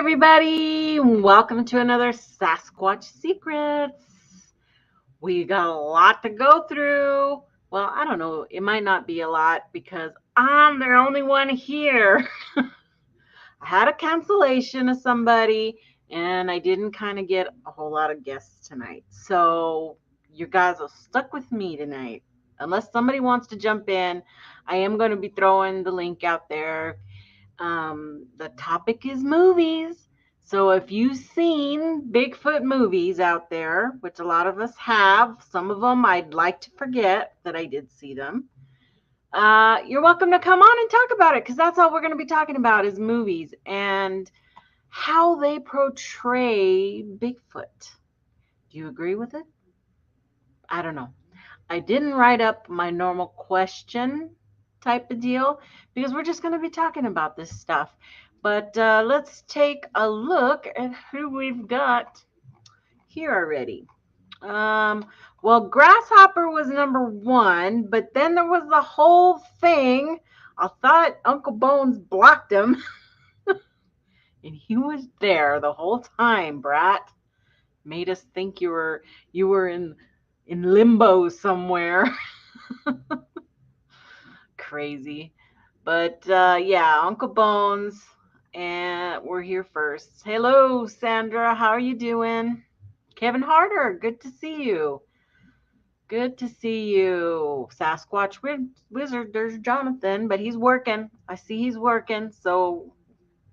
everybody. Welcome to another Sasquatch Secrets. We got a lot to go through. Well, I don't know. It might not be a lot because I'm the only one here. I had a cancellation of somebody and I didn't kind of get a whole lot of guests tonight. So you guys are stuck with me tonight. Unless somebody wants to jump in, I am going to be throwing the link out there. The topic is movies. So if you've seen Bigfoot movies out there, which a lot of us have, some of them I'd like to forget that I did see them. You're welcome to come on and talk about it because that's all we're going to be talking about is movies and how they portray Bigfoot. Do you agree with it? I don't know. I didn't write up my normal question type of deal because we're just going to be talking about this stuff. But let's take a look at who we've got here already. Well, Grasshopper was number 1, but then there was the whole thing. I thought Uncle Bones blocked him. And he was there the whole time, Brat. Made us think you were in limbo somewhere. Crazy. But yeah, Uncle Bones, and we're here first. Hello, Sandra. How are you doing? Kevin Harder, good to see you. Good to see you. Sasquatch Wizard, there's Jonathan, but he's working. I see he's working, so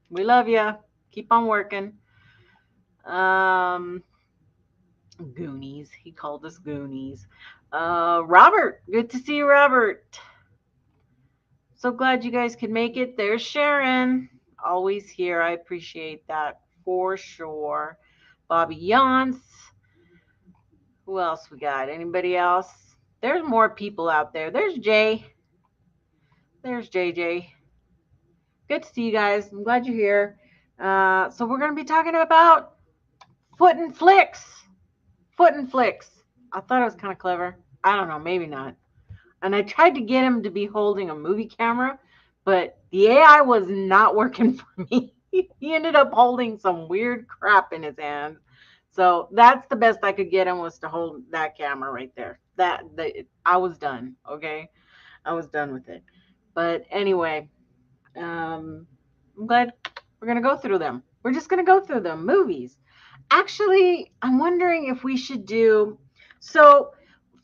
we love you. Keep on working. Goonies. He called us Goonies. Robert, good to see you, Robert. So glad you guys could make it. There's Sharon, always here. I appreciate that for sure. Bobby Yance. Who else we got? Anybody else? There's more people out there. There's Jay. There's JJ. Good to see you guys. I'm glad you're here. So we're going to be talking about foot and flicks. Foot and flicks. I thought it was kind of clever. I don't know. Maybe not. And I tried to get him to be holding a movie camera, but the AI was not working for me. He ended up holding some weird crap in his hands. So that's the best I could get him, was to hold that camera right there. I was done. Okay. I was done with it. But anyway, I'm glad we're going to go through them. We're just going to go through them. Movies. Actually, I'm wondering if we should do, so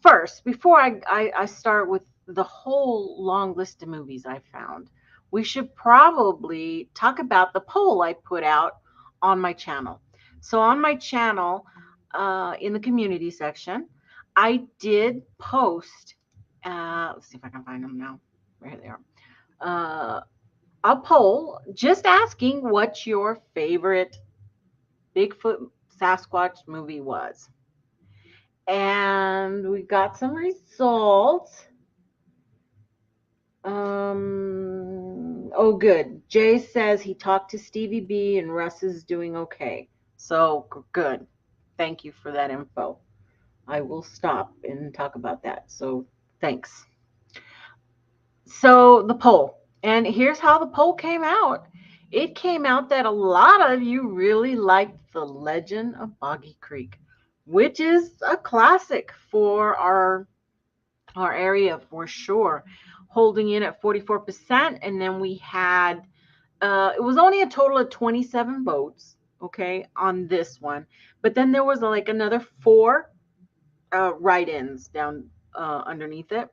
first, before I start with the whole long list of movies I found, we should probably talk about the poll I put out on my channel. So on my channel, in the community section, I did post, let's see if I can find them now. Right there. A poll just asking what your favorite Bigfoot Sasquatch movie was. And we got some results. Oh, good. Jay says he talked to Stevie B and Russ is doing okay. So good. Thank you for that info. I will stop and talk about that. So thanks. So the poll. And here's how the poll came out. It came out that a lot of you really liked The Legend of Boggy Creek, which is a classic for our area for sure, holding in at 44%. And then we had, it was only a total of 27 votes, okay, on this one. But then there was like another 4 write-ins down underneath it.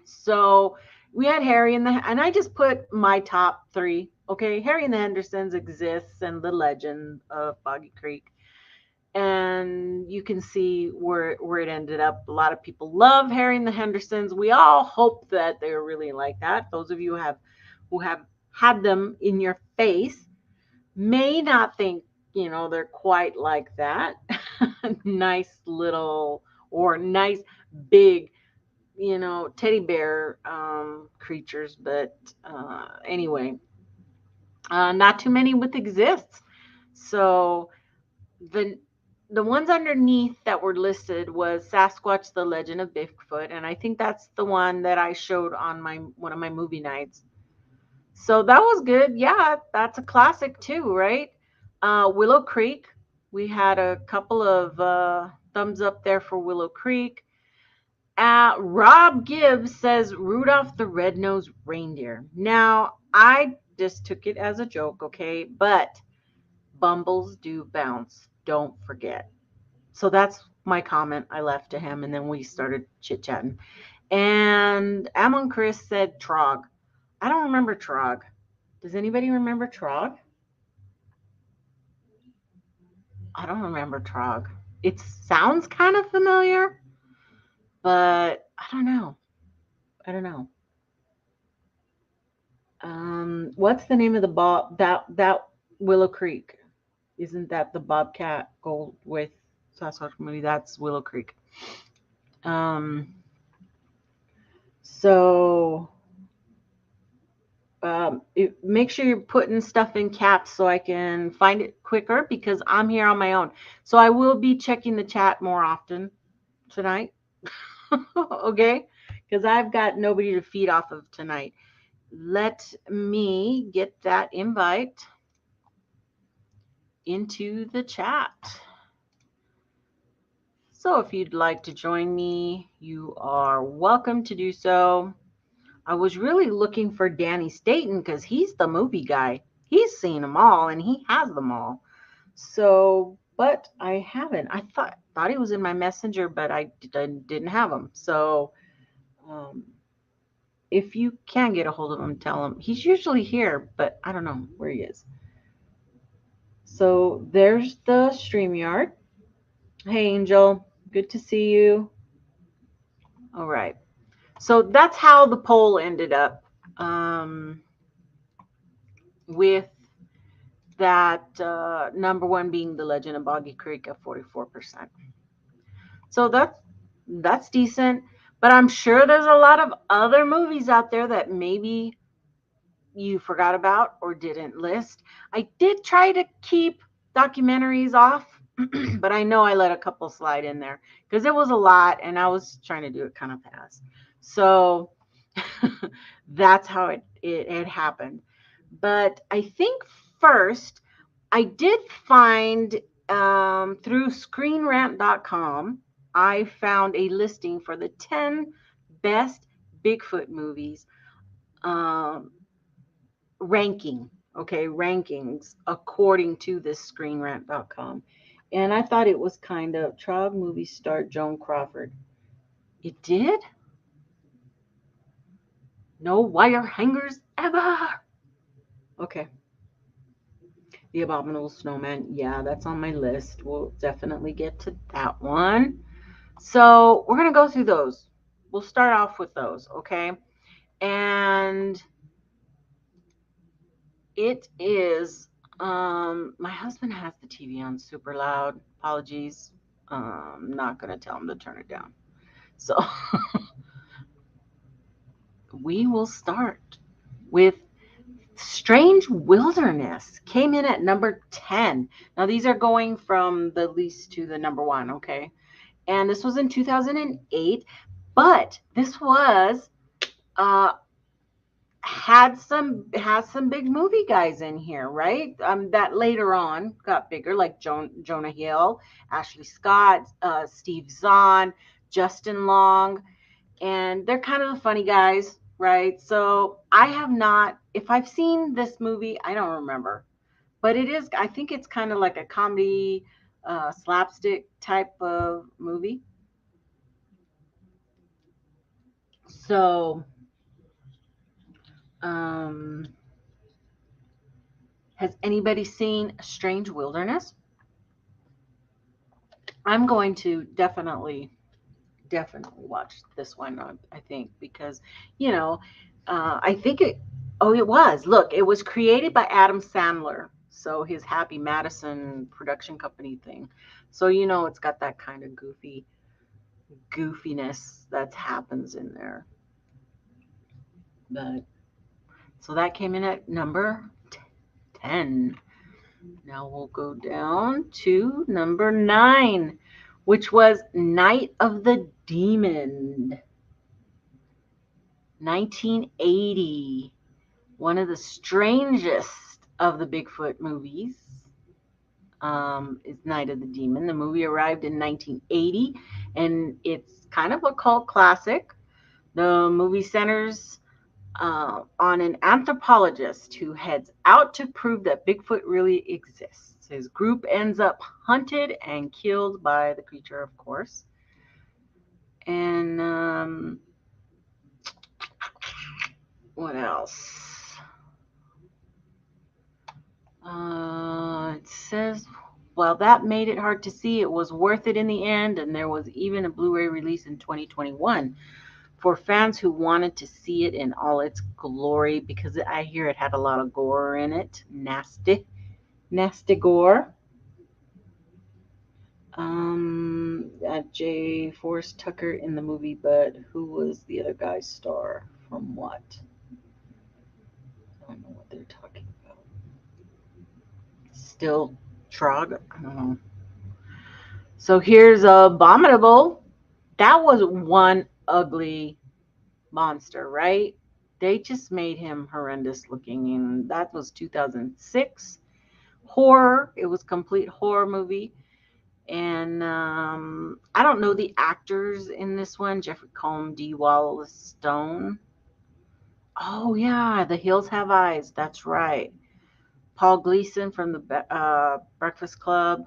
So we had Harry and I just put my top 3. Okay, Harry and the Hendersons exists, and The Legend of Boggy Creek. And you can see where it ended up. A lot of people love Harry and the Hendersons. We all hope that they're really like that. Those of you who have had them in your face may not think, they're quite like that. Nice little, or nice big, teddy bear creatures. But anyway, not too many with exists. So the ones underneath that were listed was Sasquatch, The Legend of Bigfoot. And I think that's the one that I showed on one of my movie nights. So that was good. Yeah, that's a classic too, right? Willow Creek. We had a couple of thumbs up there for Willow Creek. Rob Gibbs says Rudolph the Red-Nosed Reindeer. Now, I just took it as a joke, okay? But bumbles do bounce. Don't forget. So that's my comment I left to him, and then we started chit-chatting. And Amon Chris said Trog. I don't remember Trog. Does anybody remember Trog? I don't remember Trog. It sounds kind of familiar, but I don't know. What's the name of the that Willow Creek? Isn't that the Bobcat Gold with Sasquatch movie? That's Willow Creek. So make sure you're putting stuff in caps so I can find it quicker, because I'm here on my own. So I will be checking the chat more often tonight. Okay? Because I've got nobody to feed off of tonight. Let me get that invite into the chat. So if you'd like to join me, you are welcome to do so. I was really looking for Danny Staten because he's the movie guy. He's seen them all and he has them all. So, but I haven't. I thought he was in my messenger, but I didn't have him. So, if you can get a hold of him, tell him. He's usually here, but I don't know where he is. So there's the StreamYard. Hey, Angel. Good to see you. All right. So that's how the poll ended up, with that number one being The Legend of Boggy Creek at 44%. So that's decent. But I'm sure there's a lot of other movies out there that maybe you forgot about or didn't list. I did try to keep documentaries off, but I know I let a couple slide in there because it was a lot and I was trying to do it kind of fast. So that's how it happened. But I think first I did find through screenrant.com, I found a listing for the 10 best Bigfoot movies rankings according to this screenrant.com. And I thought it was kind of Trog movie star Joan Crawford. It did? No wire hangers ever. Okay. The Abominable Snowman. Yeah, that's on my list. We'll definitely get to that one. So we're going to go through those. We'll start off with those, okay? And it is, my husband has the TV on super loud. Apologies. I'm not going to tell him to turn it down. So we will start with Strange Wilderness. Came in at number 10. Now, these are going from the least to the number one, okay? And this was in 2008, but this was has some big movie guys in here, right? That later on got bigger, like Jonah Hill, Ashley Scott, Steve Zahn, Justin Long, and they're kind of the funny guys, right? So I have not, if I've seen this movie, I don't remember, but I think it's kind of like a comedy, slapstick type of movie. So, has anybody seen Strange Wilderness? I'm going to definitely watch this one, I think, because, I think it was created by Adam Sandler. So his Happy Madison production company thing. So, it's got that kind of goofiness that happens in there. But so that came in at number 10. Now we'll go down to number 9, which was Night of the Demon. 1980. One of the strangest of the Bigfoot movies. is Night of the Demon. The movie arrived in 1980, and it's kind of a cult classic. The movie centers on an anthropologist who heads out to prove that Bigfoot really exists. His group ends up hunted and killed by the creature, of course. And what else? It says, well, that made it hard to see. It was worth it in the end, and there was even a Blu-ray release in 2021 for fans who wanted to see it in all its glory, because I hear it had a lot of gore in it. Nasty gore. J. Forrest Tucker in the movie, but who was the other guy's star? From what? I don't know what they're talking about. Still Trog? I don't know. So here's Abominable. That was one ugly monster, right? They just made him horrendous looking, and that was 2006. Horror. It was a complete horror movie. And I don't know the actors in this one. Jeffrey Combs, D. Wallace Stone. Oh, yeah, The Hills Have Eyes. That's right. Paul Gleason from the Breakfast Club.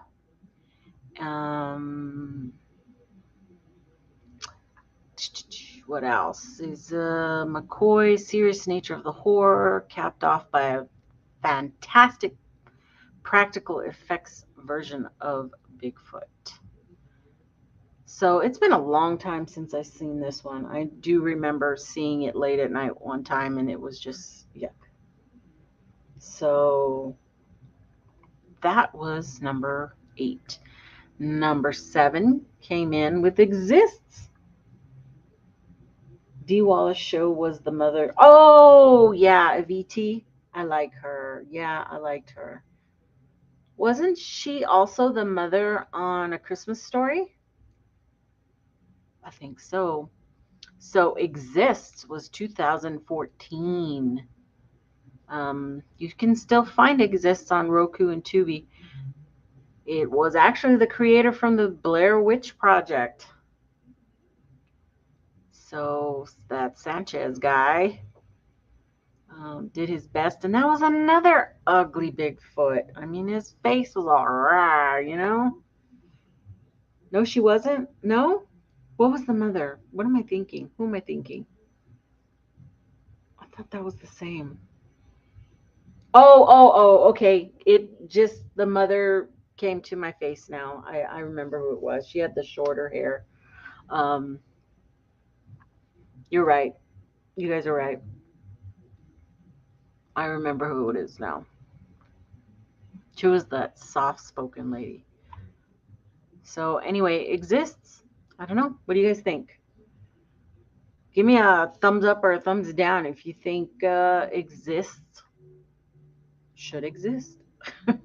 What else? Is McCoy's Serious Nature of the Horror, capped off by a fantastic practical effects version of Bigfoot. So it's been a long time since I've seen this one. I do remember seeing it late at night one time, and it was just, yuck. So that was number 8. Number 7 came in with Exists. Dee Wallace Show was the mother. Oh, yeah, Aviti. I like her. Yeah, I liked her. Wasn't she also the mother on A Christmas Story? I think so. So Exists was 2014. You can still find Exists on Roku and Tubi. It was actually the creator from the Blair Witch Project. So that Sanchez guy did his best, and that was another ugly Bigfoot. I mean, his face was all rah, you know? No, she wasn't? No? What was the mother? What am I thinking? Who am I thinking? I thought that was the same. Oh, okay. It just, the mother came to my face now. I remember who it was. She had the shorter hair. You're right. You guys are right. I remember who it is now. She was that soft-spoken lady. So anyway, Exists. I don't know. What do you guys think? Give me a thumbs up or a thumbs down if you think Exists should exist. I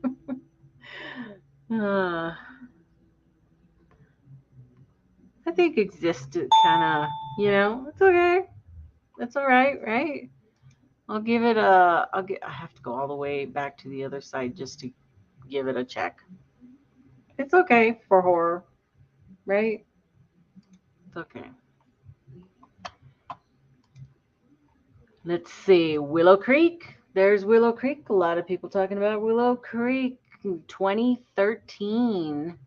think Exist kind of, it's okay. It's all right, right? I'll give it a. I have to go all the way back to the other side just to give it a check. It's okay for horror, right? It's okay. Let's see. Willow Creek. There's Willow Creek. A lot of people talking about Willow Creek. 2013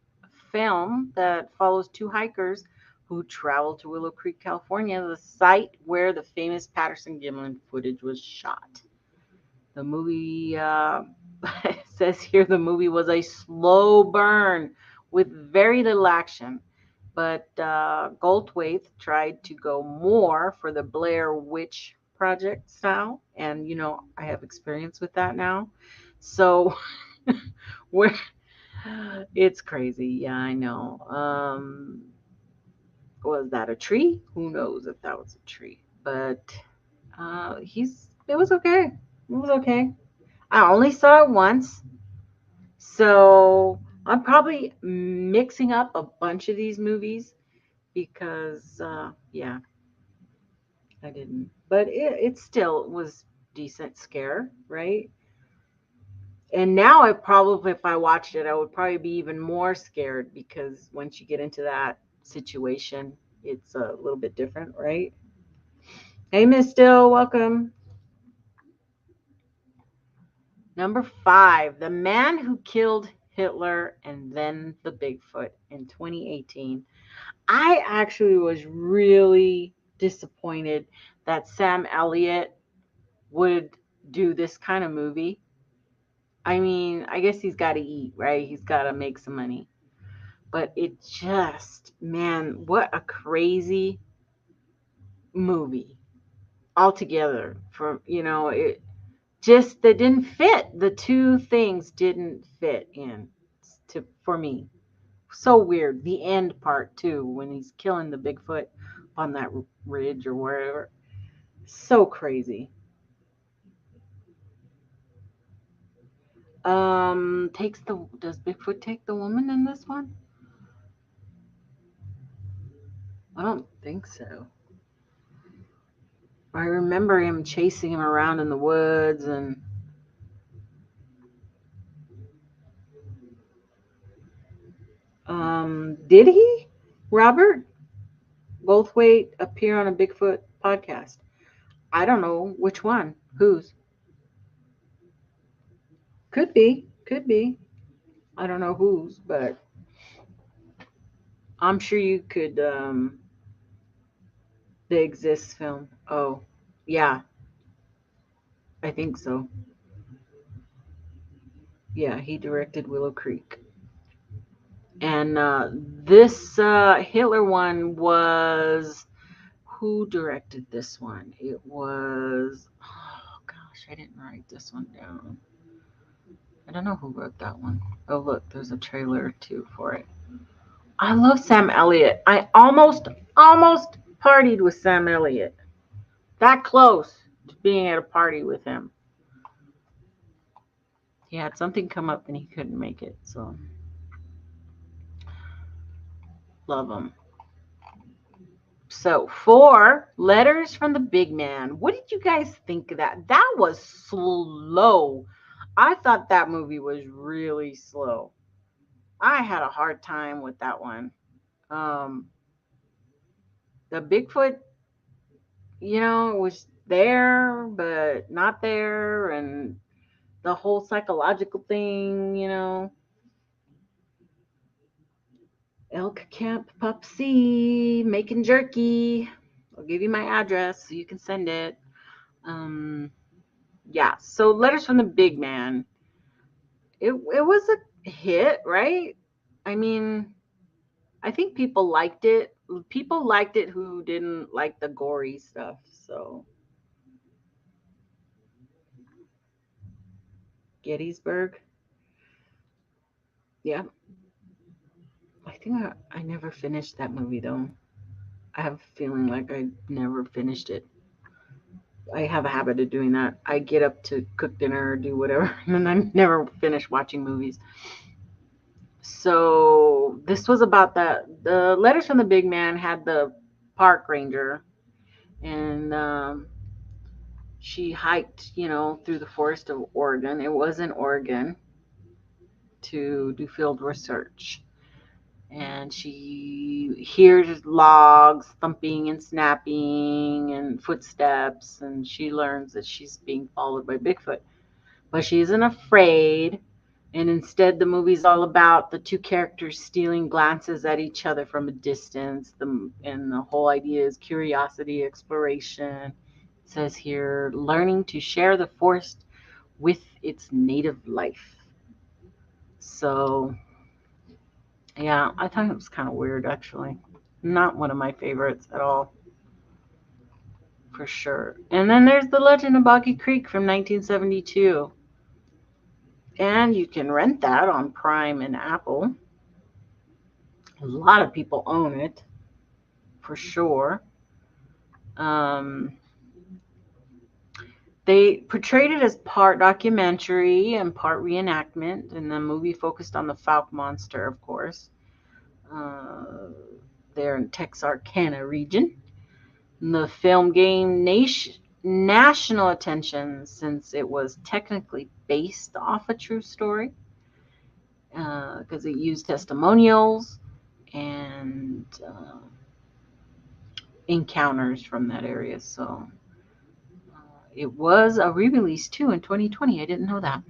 film that follows 2 hikers who travel to Willow Creek, California, the site where the famous Patterson-Gimlin footage was shot. The movie says here the movie was a slow burn with very little action, but Goldthwait tried to go more for the Blair Witch Project style, and I have experience with that now. So where it's crazy, yeah, I know. Was that a tree? Who knows if that was a tree? But it was okay. It was okay. I only saw it once, so I'm probably mixing up a bunch of these movies because, yeah, I didn't. But it still was decent scare, right? And now I probably, if I watched it, I would probably be even more scared, because once you get into that situation, it's a little bit different, right? Hey, Miss Still, welcome. Number 5, the man who killed Hitler and then the Bigfoot in 2018. I actually was really disappointed that Sam Elliott would do this kind of movie. I mean, I guess he's got to eat, right? He's got to make some money. But it just, man, what a crazy movie altogether. For, it just, that didn't fit. The two things didn't fit in for me. So weird. The end part too, when he's killing the Bigfoot on that ridge or wherever. So crazy. Does Bigfoot take the woman in this one? I don't think so. I remember him chasing him around in the woods, and did he, Robert Goldthwait, appear on a Bigfoot podcast? I don't know which one. Whose? Could be. Could be. I don't know whose, but I'm sure you could. The Exists film. Oh, yeah, I think so. Yeah, he directed Willow Creek. And this Hitler one was, who directed this one? It was, oh gosh, I didn't write this one down. I don't know who wrote that one. Oh, look, there's a trailer too for it. I love Sam Elliott. I almost partied with Sam Elliott. That close to being at a party with him. He had something come up and he couldn't make it, so love him. So, 4, Letters from the Big Man. What did you guys think of that? That was slow. I thought that movie was really slow. I had a hard time with that one. The Bigfoot, was there, but not there. And the whole psychological thing. Elk Camp Pup C, making jerky. I'll give you my address so you can send it. Yeah, so Letters from the Big Man. It was a hit, right? I mean, I think people liked it. People liked it who didn't like the gory stuff. So Gettysburg. Yeah. I think I never finished that movie though. I have a feeling like I never finished it. I have a habit of doing that. I get up to cook dinner or do whatever, and then I never finish watching movies. So this was about the Letters from the Big Man had the park ranger, and she hiked, through the forest of Oregon. It was in Oregon, to do field research. And she hears logs thumping and snapping and footsteps, and she learns that she's being followed by Bigfoot. But she isn't afraid, and instead the movie's all about the two characters stealing glances at each other from a distance. And the whole idea is curiosity, exploration. It says here, learning to share the forest with its native life. So yeah, I thought it was kind of weird, actually. Not one of my favorites at all, for sure. And then there's The Legend of Boggy Creek from 1972. And you can rent that on Prime and Apple. A lot of people own it, for sure. They portrayed it as part documentary and part reenactment, and the movie focused on the Fouke monster, of course. There in Texarkana region. The film gained national attention since it was technically based off a true story, because it used testimonials and encounters from that area. So it was a re-release too in 2020. I didn't know that.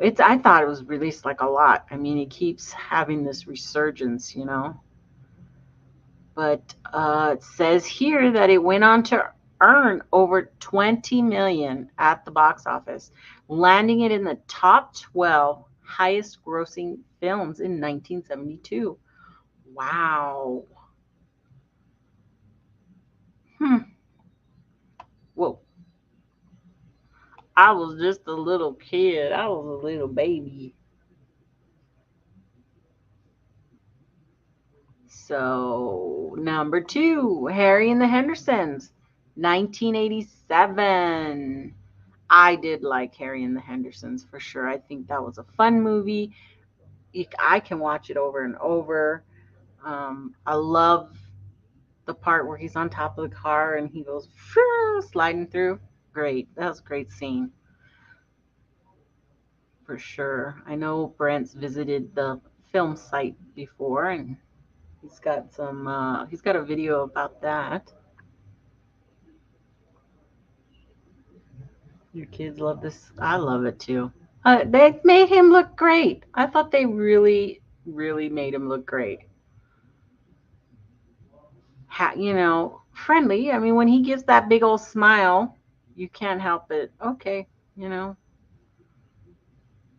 I thought it was released like a lot. I mean, it keeps having this resurgence, you know. But it says here that it went on to earn over 20 million at the box office, landing it in the top 12 highest grossing films in 1972. Wow. Whoa. I was just a little kid. I was a little baby. So, number 2, Harry and the Hendersons, 1987. I did like Harry and the Hendersons for sure. I think that was a fun movie. I can watch it over and over. I love the part where he's on top of the car and he goes sliding through. Great. That was a great scene for sure. I know Brent's visited the film site before and he's got a video about that. Your kids love this. I love it too. They made him look great. I thought they really, really made him look great. Friendly. I mean, when he gives that big old smile, you can't help it. Okay, you know.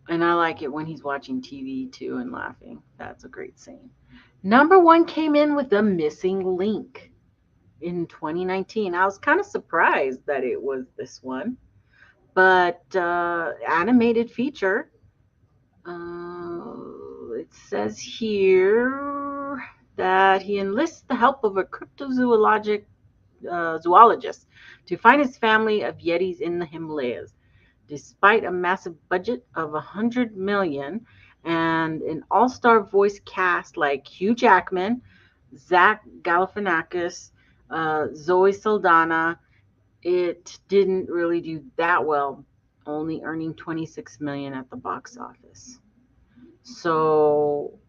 And I like it when he's watching TV too and laughing. That's a great scene. Number 1 came in with The Missing Link in 2019. I was kind of surprised that it was this one, but animated feature. It says here that he enlists the help of a cryptozoologist zoologist to find his family of Yetis in the Himalayas. Despite a massive budget of $100 million and an all-star voice cast like Hugh Jackman, Zach Galifianakis, Zoe Saldana, it didn't really do that well, only earning $26 million at the box office. So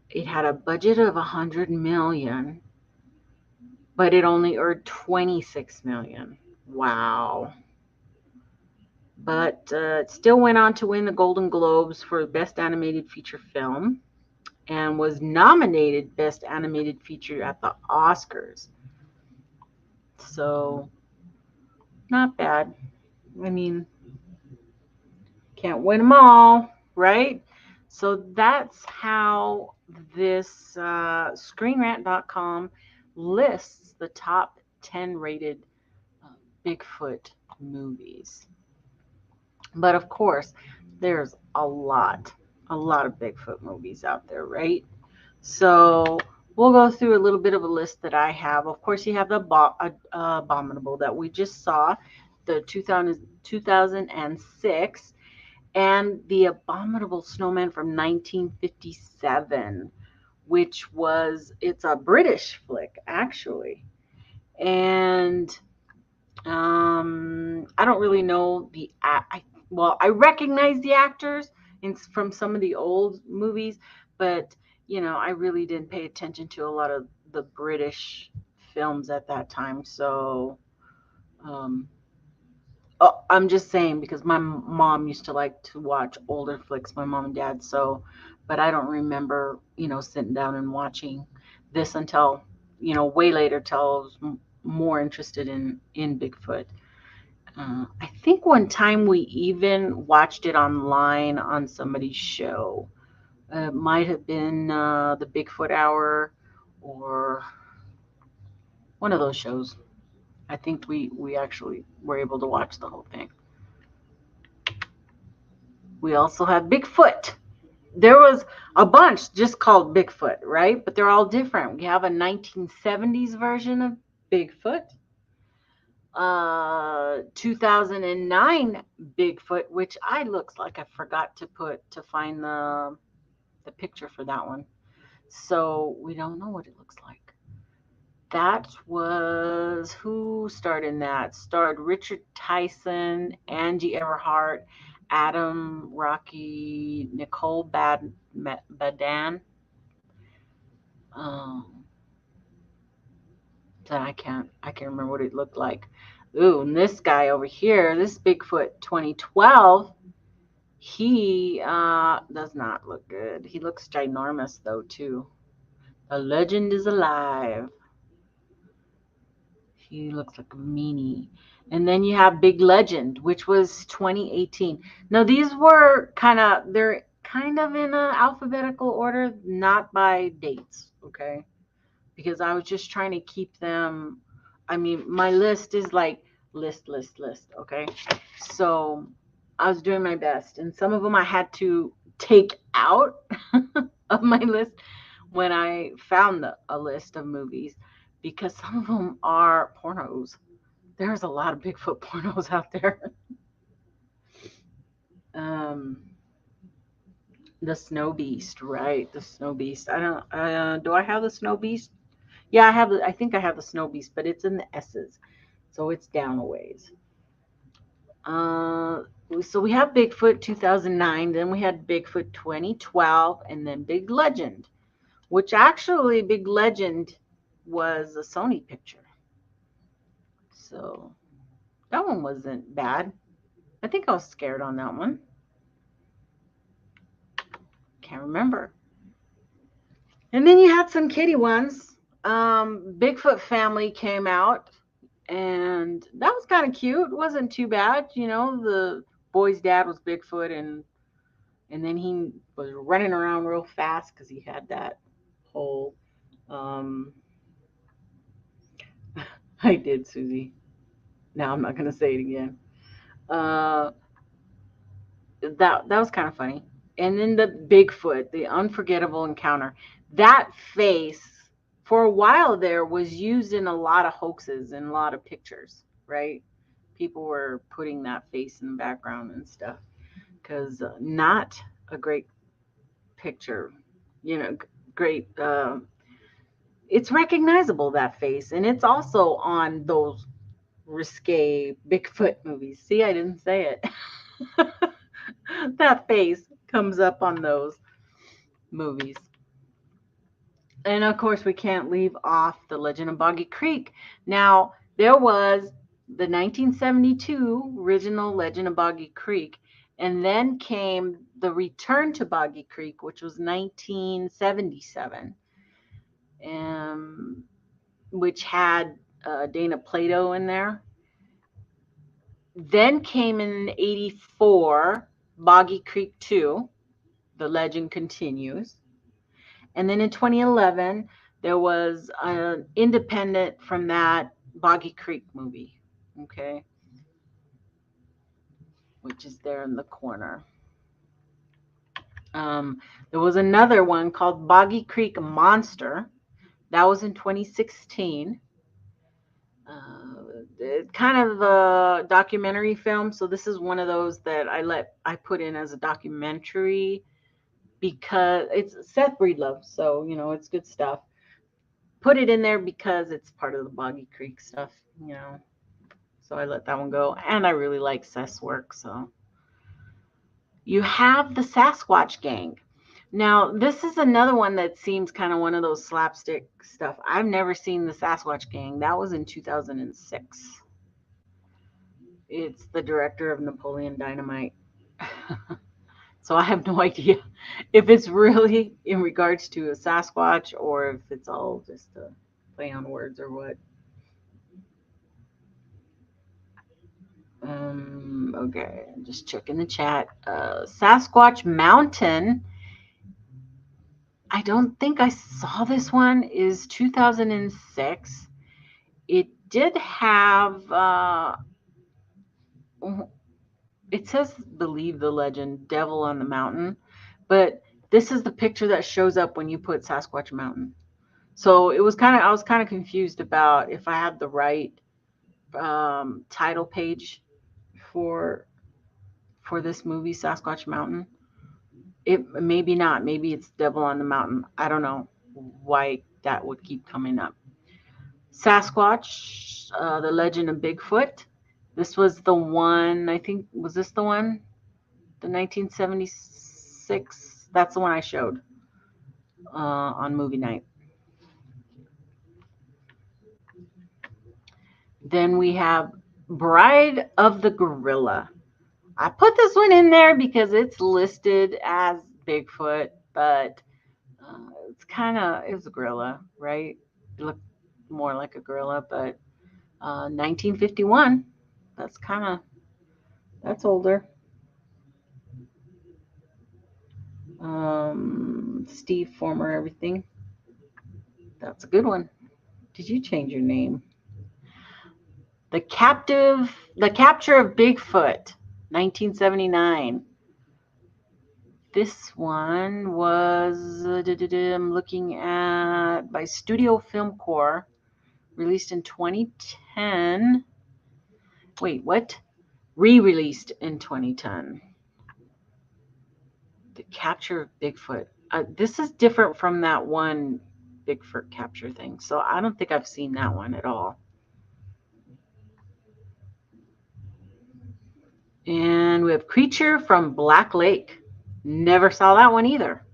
it had a budget of $100 million, but it only earned $26 million. Wow. But it still went on to win the Golden Globes for Best Animated Feature Film and was nominated Best Animated Feature at the Oscars. So, not bad. I mean, can't win them all, right? So that's how this ScreenRant.com lists the top 10 rated Bigfoot movies. But of course, there's a lot of Bigfoot movies out there, right? So we'll go through a little bit of a list that I have. Of course, you have the Abominable that we just saw, the 2006, and the Abominable Snowman from 1957, which it's a British flick, actually. And I don't really know I recognize the actors from some of the old movies, but I really didn't pay attention to a lot of the British films at that time. So I'm just saying because my mom used to like to watch older flicks, my mom and dad. So, but I don't remember, sitting down and watching this until, way later, till I was more interested in Bigfoot. I think one time we even watched it online on somebody's show. It might have been the Bigfoot Hour or one of those shows. I think we actually were able to watch the whole thing. We also have Bigfoot. There was a bunch just called Bigfoot, right? But they're all different. We have a 1970s version of Bigfoot. 2009 Bigfoot, which looks like I forgot to find the picture for that one. So we don't know what it looks like. That was, who starred in that? Starred Richard Tyson, Angie Everhart, Adam Rocky, Nicole Badan. Um, that I can't remember what it looked like. Ooh, and this guy over here, this Bigfoot 2012, he does not look good. He looks ginormous though too. The legend is alive. He looks like a meanie. And then you have Big Legend, which was 2018. Now these were they're kind of in a alphabetical order, not by dates, okay? Because I was just trying to keep them. I mean, my list is like list, okay? So I was doing my best, and some of them I had to take out of my list when I found a list of movies, because some of them are pornos. There's a lot of Bigfoot pornos out there. um, the Snow Beast, right? The Snow Beast. I don't. Do I have the Snow Beast? Yeah, I have. I think I have the Snow Beast, but it's in the S's, so it's down a ways. So we have Bigfoot 2009, then we had Bigfoot 2012, and then Big Legend, which actually Big Legend was a Sony picture. So that one wasn't bad. I think I was scared on that one. Can't remember. And then you had some kitty ones. Bigfoot Family came out, and that was kind of cute. It wasn't too bad. You know, the boy's dad was Bigfoot, and then he was running around real fast because he had that whole. I did, Susie. Now I'm not gonna say it again. Uh, that was kind of funny. And then the Bigfoot, the unforgettable encounter. That face, for a while there, was used in a lot of hoaxes and a lot of pictures, right? People were putting that face in the background and stuff, because not a great picture, you know, great. It's recognizable, that face, and it's also on those risque Bigfoot movies. See, I didn't say it. That face comes up on those movies. And of course, we can't leave off The Legend of Boggy Creek. Now, there was the 1972 original Legend of Boggy Creek, and then came the Return to Boggy Creek, which was 1977, which had Dana Plato in there. Then came in 84 Boggy Creek 2, The Legend Continues. And then in 2011, there was an independent from that Boggy Creek movie, okay, which is there in the corner. There was another one called Boggy Creek Monster. That was in 2016. Kind of a documentary film. So this is one of those that I put in as a documentary because it's Seth Breedlove, so you know it's good stuff. Put it in there because it's part of the Boggy Creek stuff, you know. So I let that one go, and I really like Seth's work. So you have the Sasquatch Gang. Now this is another one that seems kind of one of those slapstick stuff. I've never seen the Sasquatch Gang. That was in 2006. It's the director of Napoleon Dynamite. So I have no idea if it's really in regards to a Sasquatch or if it's all just a play on words or what. Okay, I'm just checking the chat. Sasquatch Mountain. I don't think I saw this one. Is 2006. It did have. It says "Believe the Legend," Devil on the Mountain, but this is the picture that shows up when you put Sasquatch Mountain. So I was kind of confused about if I had the right title page for this movie, Sasquatch Mountain. It maybe not. Maybe it's Devil on the Mountain. I don't know why that would keep coming up. Sasquatch, The Legend of Bigfoot. This was the one, I think, was this the one? The 1976? That's the one I showed on movie night. Then we have Bride of the Gorilla. I put this one in there because it's listed as Bigfoot, but it was a gorilla, right? It looked more like a gorilla, but 1951, that's older. Steve Former, everything. That's a good one. Did you change your name? The Capture of Bigfoot, 1979. This one was, I'm looking at, by Studio Film Corps, released in 2010. Wait, what? Re-released in 2010. The Capture of Bigfoot. This is different from that one Bigfoot capture thing, so I don't think I've seen that one at all. And we have Creature from Black Lake. Never saw that one either.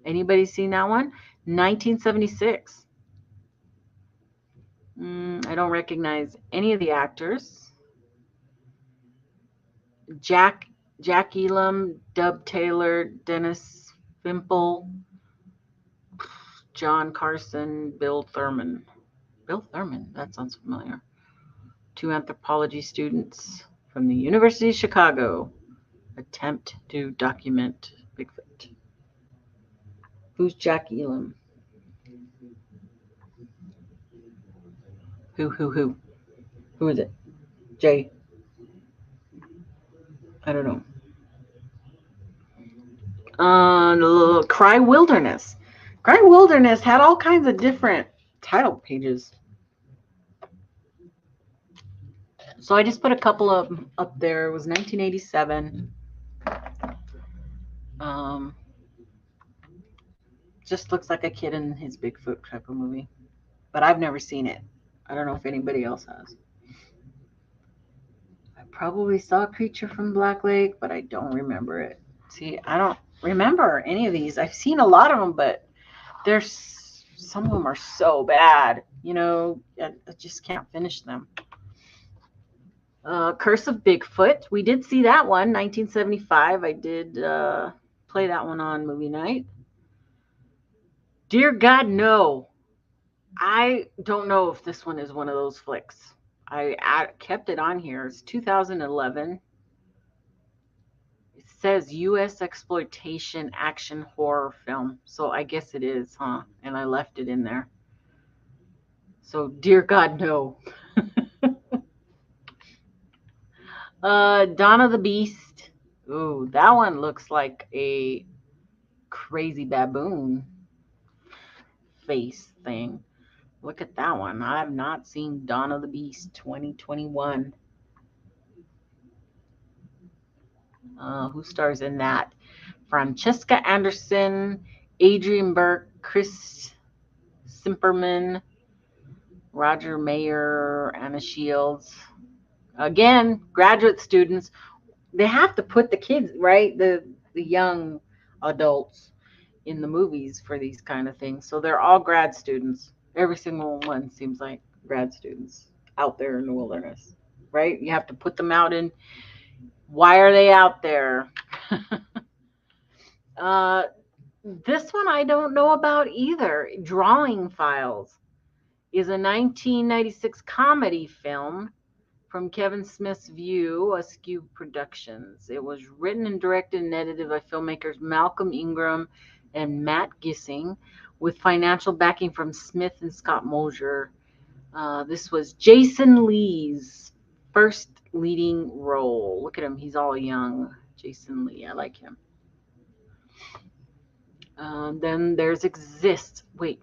Anybody seen that one? 1976. I don't recognize any of the actors. Jack Elam, Dub Taylor, Dennis Fimple, John Carson, Bill Thurman. Bill Thurman, that sounds familiar. 2 anthropology students from the University of Chicago attempt to document Bigfoot. Who's Jack Elam? Who? Who is it? Jay? I don't know. Cry Wilderness. Cry Wilderness had all kinds of different title pages. So I just put a couple of them up there. It was 1987. Just looks like a kid in his Bigfoot type of movie. But I've never seen it. I don't know if anybody else has. I probably saw Creature from Black Lake, but I don't remember it. See, I don't remember any of these. I've seen a lot of them, but some of them are so bad. I just can't finish them. Curse of Bigfoot. We did see that one, 1975. I did play that one on movie night. Dear God, no. I don't know if this one is one of those flicks. I kept it on here. It's 2011. It says U.S. exploitation action horror film. So I guess it is, huh? And I left it in there. So, dear God, no. Dawn of the Beast. Ooh, that one looks like a crazy baboon face thing. Look at that one. I have not seen Dawn of the Beast 2021. Who stars in that? Francesca Anderson, Adrian Burke, Chris Simperman, Roger Mayer, Anna Shields. Again, graduate students. They have to put the kids, right? The young adults in the movies for these kind of things. So they're all grad students. Every single one seems like grad students out there in the wilderness, right? You have to put them out in. Why are they out there? This one I don't know about either. Drawing Files is a 1996 comedy film from Kevin Smith's View, Askew Productions. It was written and directed and edited by filmmakers Malcolm Ingram and Matt Gissing, with financial backing from Smith and Scott Mosier. This was Jason Lee's first leading role. Look at him. He's all young. Jason Lee. I like him. Then there's Exist. Wait.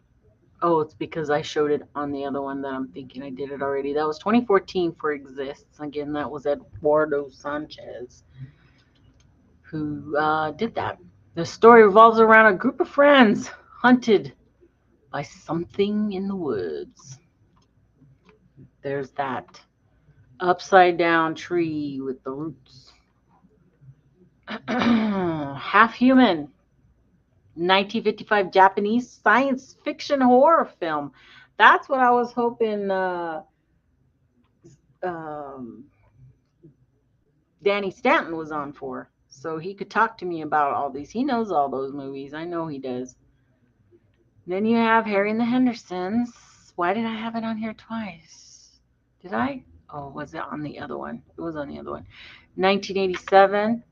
Oh, it's because I showed it on the other one that I'm thinking I did it already. That was 2014 for Exists. Again, that was Eduardo Sanchez who did that. The story revolves around a group of friends hunted by something in the woods. There's that upside down tree with the roots. Half Human, 1955 Japanese science fiction horror film. That's what I was hoping um, Danny Stanton was on for, so he could talk to me about all these. He knows all those movies. I know he does. Then you have Harry and the Hendersons. Why did I have it on here twice? Did I? Oh, was it on the other one? It was on the other one. 1987.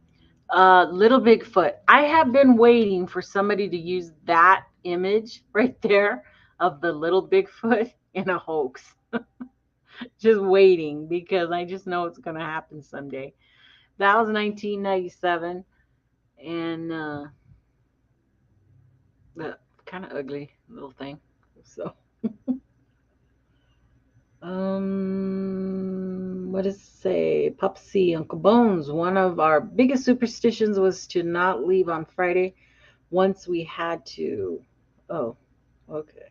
Little Bigfoot. I have been waiting for somebody to use that image right there of the little Bigfoot in a hoax. Just waiting because I just know it's going to happen someday. That was 1997. And kind of ugly little thing. So, what does it say? Pop C, Uncle Bones. One of our biggest superstitions was to not leave on Friday. Once we had to. Oh, okay.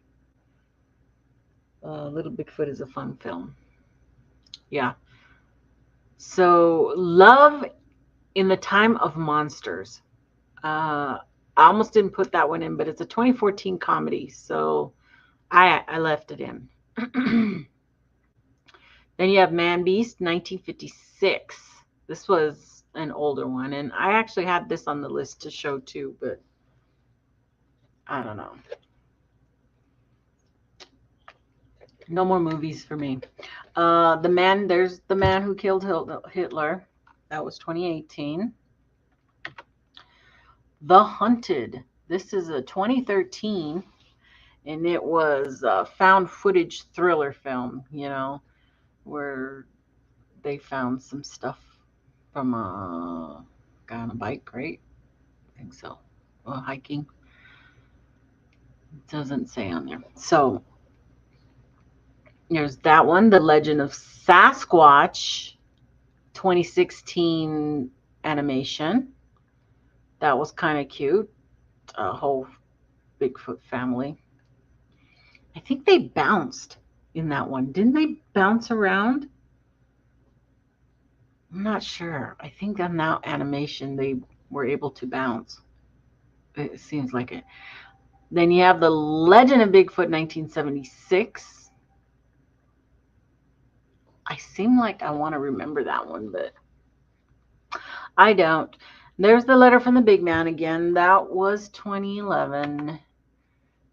Little Bigfoot is a fun film. Yeah. So, Love in the Time of Monsters. I almost didn't put that one in, but it's a 2014 comedy, so I left it in. Then you have Man Beast, 1956. This was an older one, and I actually had this on the list to show too, but I don't know. No more movies for me. There's The Man Who Killed Hitler. That was 2018. The Hunted. This is a 2013, and it was a found footage thriller film, where they found some stuff from a guy on a bike, right? I think so. Hiking. It doesn't say on there. So there's that one, The Legend of Sasquatch, 2016 animation. That was kind of cute. A whole Bigfoot family. I think they bounced in that one. Didn't they bounce around? I'm not sure. I think on that animation they were able to bounce. It seems like it. Then you have The Legend of Bigfoot, 1976. I seem like I want to remember that one, but I don't. There's The Letter from the Big Man again. That was 2011.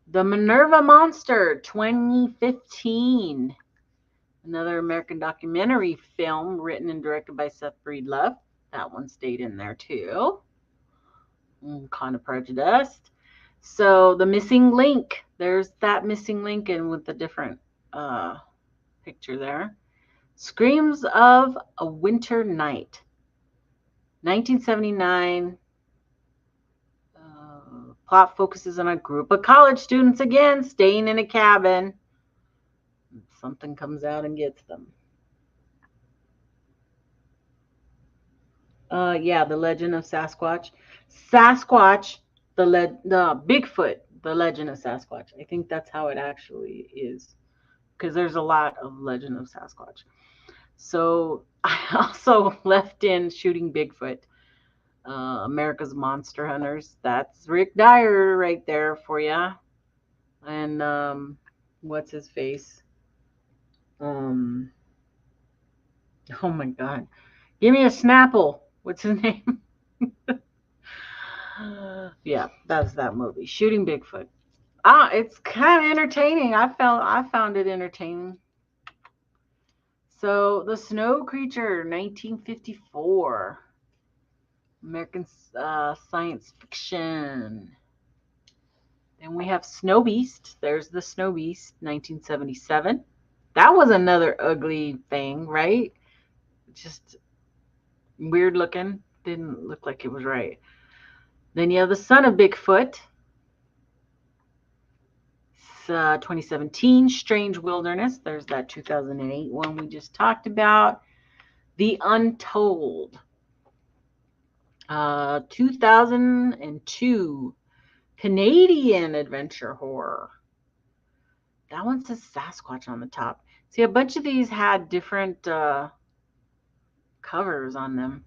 The Minerva Monster, 2015. Another American documentary film written and directed by Seth Breedlove. That one stayed in there too. Kind of prejudiced. So The Missing Link. There's that missing link and with the different picture there. Screams of a Winter Night. 1979. Plot focuses on a group of college students again staying in a cabin. Something comes out and gets them. Yeah, The Legend of Sasquatch. Sasquatch, the Bigfoot, The Legend of Sasquatch. I think that's how it actually is, because there's a lot of Legend of Sasquatch. So I also left in Shooting Bigfoot. America's Monster Hunters. That's Rick Dyer right there for you. And what's his face? Oh my God. Give me a Snapple. What's his name? Yeah, that's that movie. Shooting Bigfoot. It's kind of entertaining. I found it entertaining. So The Snow Creature, 1954. American science fiction. Then we have Snow Beast. There's the Snow Beast, 1977. That was another ugly thing, right? Just weird looking. Didn't look like it was right. Then you have The Son of Bigfoot. It's 2017. Strange Wilderness. There's that 2008 one we just talked about. The Untold. 2002. Canadian adventure horror. That one says Sasquatch on the top. See, a bunch of these had different covers on them.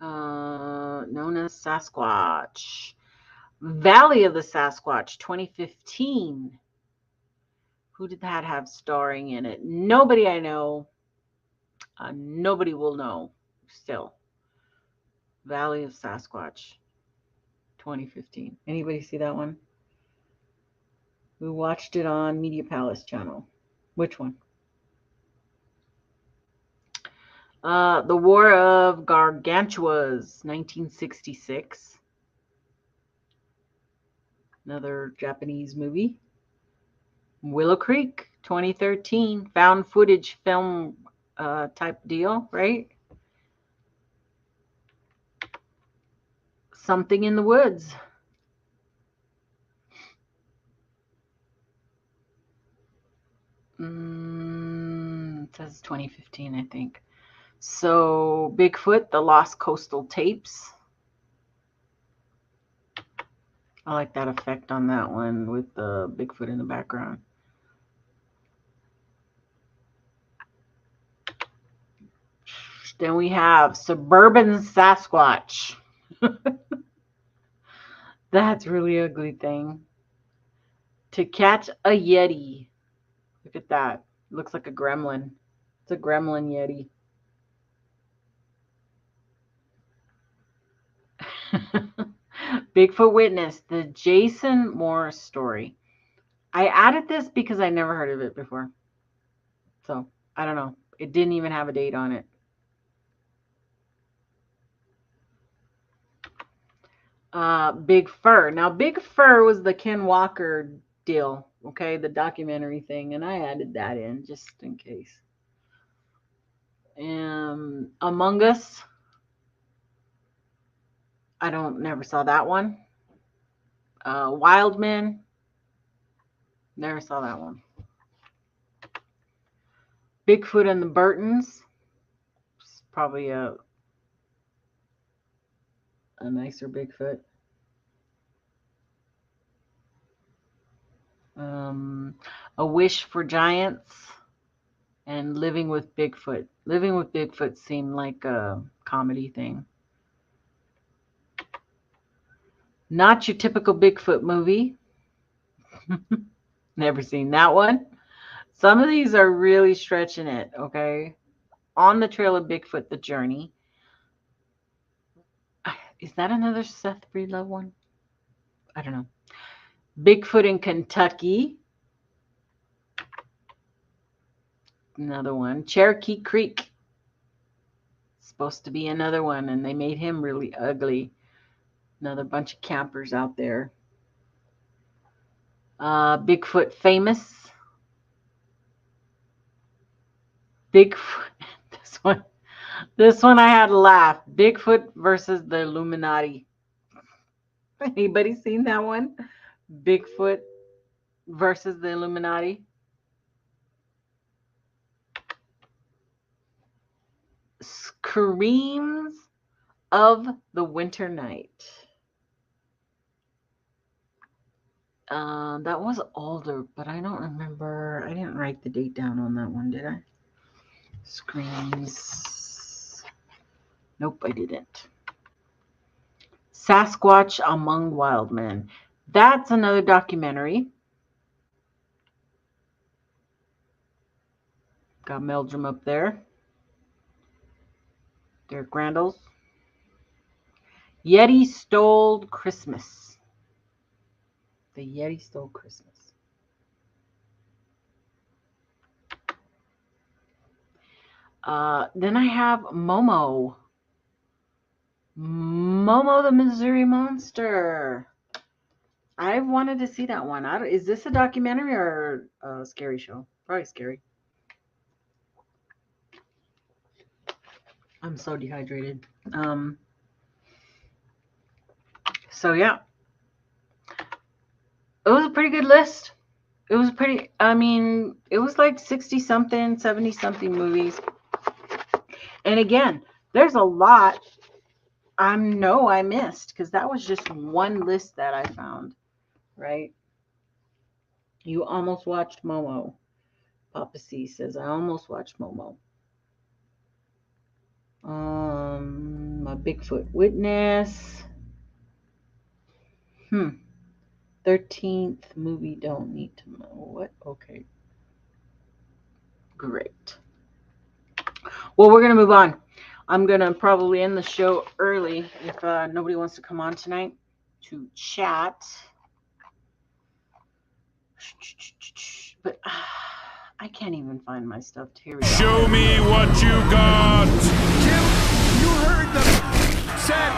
Known as Sasquatch. Valley of the Sasquatch, 2015. Who did that have starring in it? Nobody I know. Nobody will know still. Valley of Sasquatch, 2015. Anybody see that one? We watched it on Media Palace channel. Which one? The War of Gargantuas, 1966. Another Japanese movie. Willow Creek, 2013. Found footage film type deal, right? Something in the Woods. It says 2015, I think. So, Bigfoot, The Lost Coastal Tapes. I like that effect on that one with the Bigfoot in the background. Then we have Suburban Sasquatch. That's really ugly thing. To Catch a Yeti. Look at that. Looks like a gremlin. It's a gremlin Yeti. Bigfoot Witness, the Jason Morris story. I added this because I never heard of it before. So, I don't know. It didn't even have a date on it. Big Fur. Now, Big Fur was the Ken Walker deal, okay? The documentary thing. And I added that in just in case. Among Us. I never saw that one. Wildman. Never saw that one. Bigfoot and the Burtons. It's probably a nicer Bigfoot. A Wish for Giants and Living with Bigfoot. Living with Bigfoot seemed like a comedy thing. Not Your Typical Bigfoot Movie. Never seen that one. Some of these are really stretching it, okay? On the Trail of Bigfoot, The Journey. Is that another Seth Breedlove one? I don't know. Bigfoot in Kentucky. Another one. Cherokee Creek. Supposed to be another one, and they made him really ugly. Another bunch of campers out there. Bigfoot Famous. Bigfoot. This one I had to laugh. Bigfoot versus the Illuminati. Anybody seen that one? Bigfoot versus the Illuminati. Screams of the Winter Night. That was older, but I don't remember. I didn't write the date down on that one, did I? Screams. Nope, I didn't. Sasquatch Among Wild Men. That's another documentary. Got Meldrum up there. Derek Randall's. Yeti Stole Christmas. The Yeti Stole Christmas. Then I have Momo. Momo the Missouri Monster. I wanted to see that one. Is this a documentary or a scary show? Probably scary. I'm so dehydrated. So yeah. It was a pretty good list. It was it was like 60 something, 70 something movies. And again, there's a lot I missed because that was just one list that I found, right? You almost watched Momo. Papa C says, I almost watched Momo. My Bigfoot Witness. 13th movie, don't need to know. What? Okay. Great. Well, we're going to move on. I'm going to probably end the show early if nobody wants to come on tonight to chat. But I can't even find my stuff. Here we go. Show me what you got. Jim, you heard them. Said,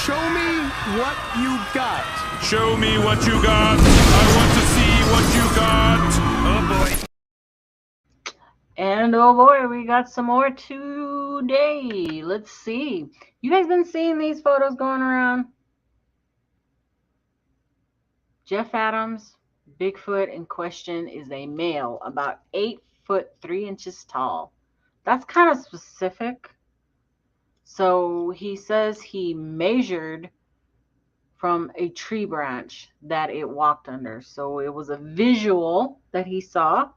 show me what you got. Show me what you got. I want to see what you got. Oh boy. And oh boy, we got some more today. Let's see. You guys been seeing these photos going around? Jeff Adams, Bigfoot in question is a male, about 8 foot 3 inches tall. That's kind of specific. So he says he measured from a tree branch that it walked under. So it was a visual that he saw.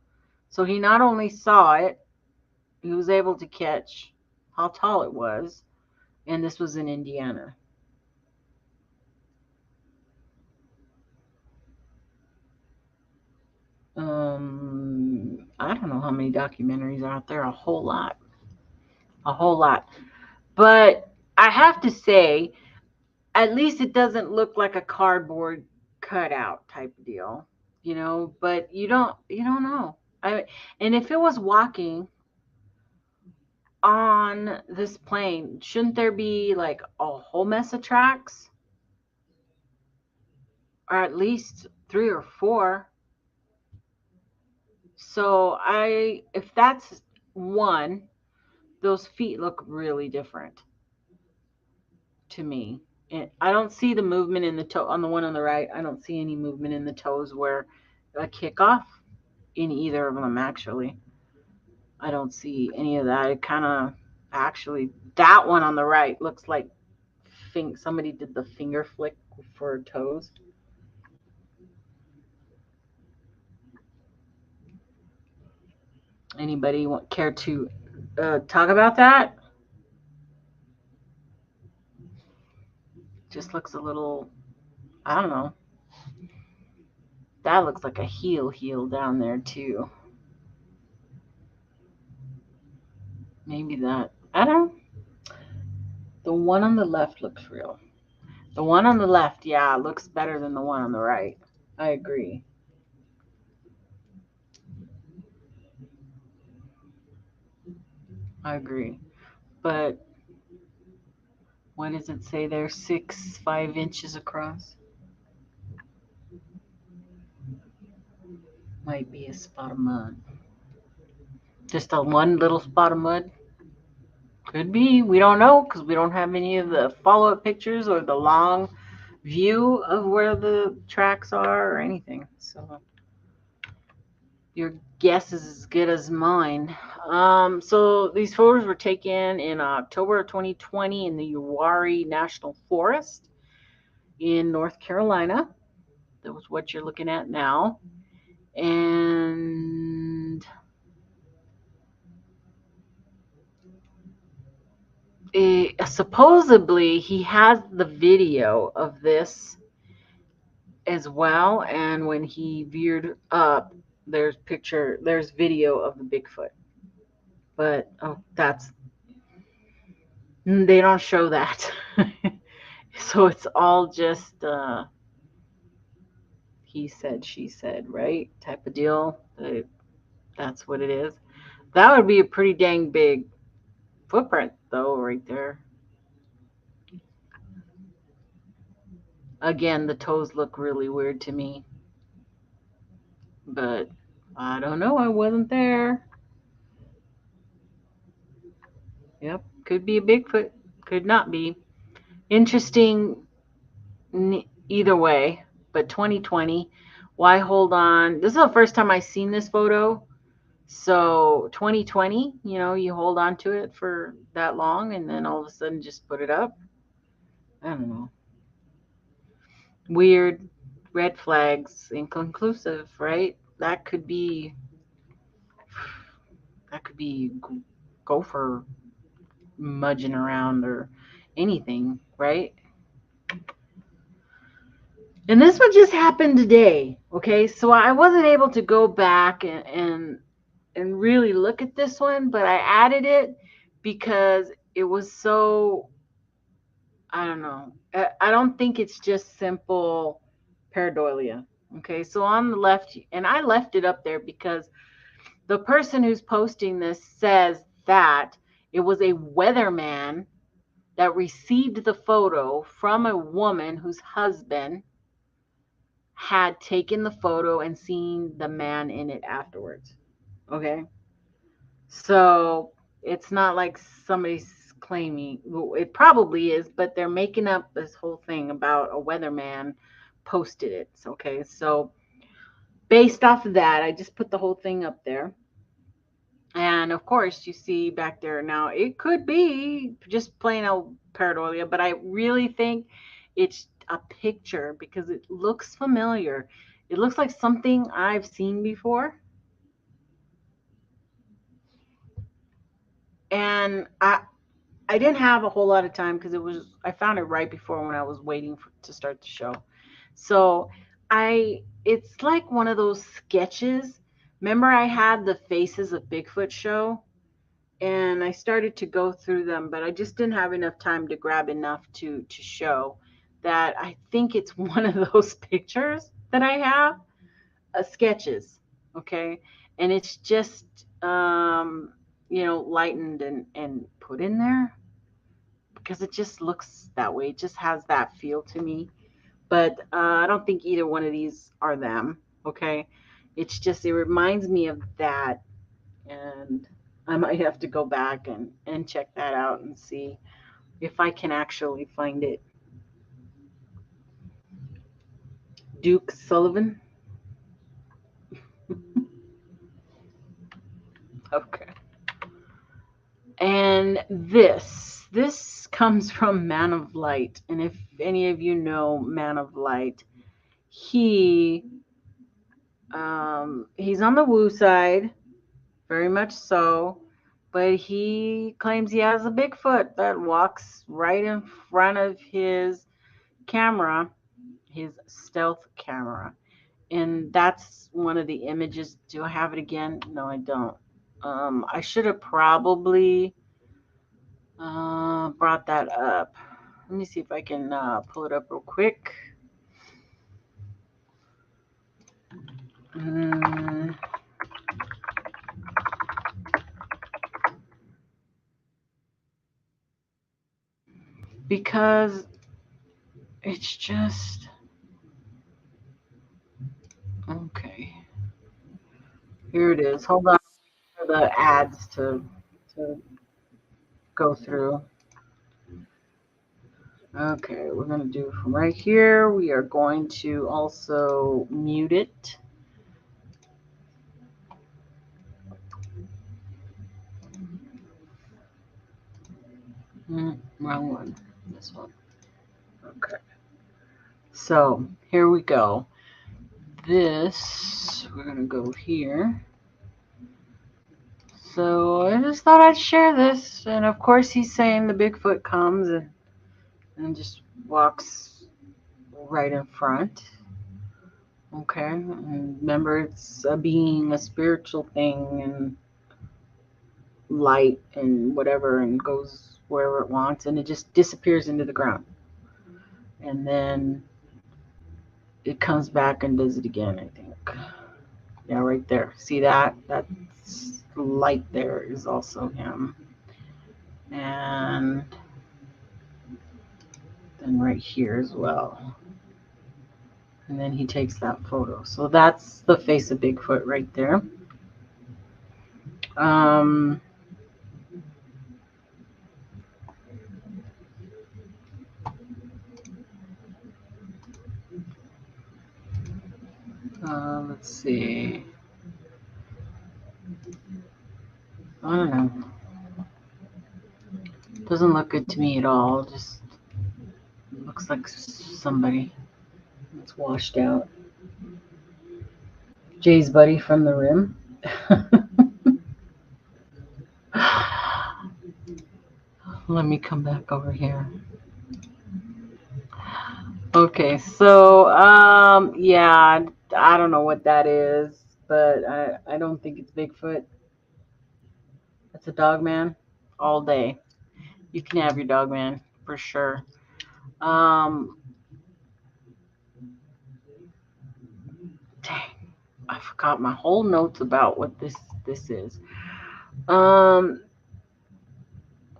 So he not only saw it, he was able to catch how tall it was. And this was in Indiana. I don't know how many documentaries are out there. A whole lot. A whole lot. But I have to say, at least it doesn't look like a cardboard cutout type of deal, you know, but you don't know. And if it was walking on this plane, shouldn't there be like a whole mess of tracks? Or at least 3 or 4. So if that's one, those feet look really different to me. And I don't see the movement in the toe on the one on the right. I don't see any movement in the toes where a kickoff in either of them, actually. I don't see any of that. It kind of actually, that one on the right looks like somebody did the finger flick for toes. Anybody care to talk about that? Just looks a little, I don't know. That looks like a heel down there too. Maybe that. I don't know. The one on the left looks real. The one on the left, yeah, looks better than the one on the right. I agree. But what does it say there? 5 inches across? Might be a spot of mud. Just a one little spot of mud? Could be. We don't know because we don't have any of the follow-up pictures or the long view of where the tracks are or anything. So your guess is as good as mine. So these photos were taken in October of 2020 in the Uwharrie National Forest in North Carolina. That was what you're looking at now. And supposedly he has the video of this as well. And when he veered up, there's video of the Bigfoot. But they don't show that. So it's all just he said, she said, right? Type of deal. That's what it is. That would be a pretty dang big footprint, though, right there. Again, the toes look really weird to me. But I don't know. I wasn't there. Yep. Could be a Bigfoot. Could not be. Interesting either way. But 2020. Why hold on? This is the first time I've seen this photo. So 2020, you hold on to it for that long and then all of a sudden just put it up. I don't know. Weird. Red flags. Inconclusive, right? That could be That could be gopher mudging around or anything, right? And this one just happened today, okay? So I wasn't able to go back and really look at this one, but I added it because it was so, I don't know. I don't think it's just simple pareidolia. Okay, so on the left, and I left it up there because the person who's posting this says that it was a weatherman that received the photo from a woman whose husband had taken the photo and seen the man in it afterwards. Okay. So it's not like somebody's claiming, well, it probably is, but they're making up this whole thing about a weatherman posted it. Okay. So based off of that, I just put the whole thing up there. And of course, you see back there now, it could be just plain old pareidolia, but I really think it's a picture because it looks familiar. It looks like something I've seen before. And I didn't have a whole lot of time because I found it right before when I was waiting to start the show. So it's like one of those sketches. Remember I had the Faces of Bigfoot show? And I started to go through them, but I just didn't have enough time to grab enough to show that. I think it's one of those pictures that I have, sketches, okay? And it's just, lightened and put in there because it just looks that way. It just has that feel to me. But I don't think either one of these are them, okay? It's just, it reminds me of that. And I might have to go back and check that out and see if I can actually find it. Duke Sullivan. Okay. And this comes from Man of Light. And if any of you know Man of Light, he's on the woo side, very much so, but he claims he has a Bigfoot that walks right in front of his camera, his stealth camera. And that's one of the images. Do I have it again? No, I don't. I should have probably brought that up. Let me see if I can pull it up real quick. Because it's just okay. Here it is. Hold on for the ads to go through. Okay, we're going to do from right here. We are going to also mute it. Wrong one. This one. Okay. So here we go. We're going to go here. So I just thought I'd share this. And of course, he's saying the Bigfoot comes and just walks right in front. Okay. And remember, it's a being, a spiritual thing, and light and whatever, and goes wherever it wants, and it just disappears into the ground. And then it comes back and does it again, I think. Yeah, right there. See that? That's light there is also him. And then right here as well. And then he takes that photo. So that's the face of Bigfoot right there. Let's see. I don't know. Doesn't look good to me at all. Just looks like somebody that's washed out. Jay's buddy from the rim. Let me come back over here. Okay, so yeah, I don't know what that is, but I don't think it's Bigfoot. It's a dog man all day. You can have your dog man for sure. Um, dang, I forgot my whole notes about what this is. Um,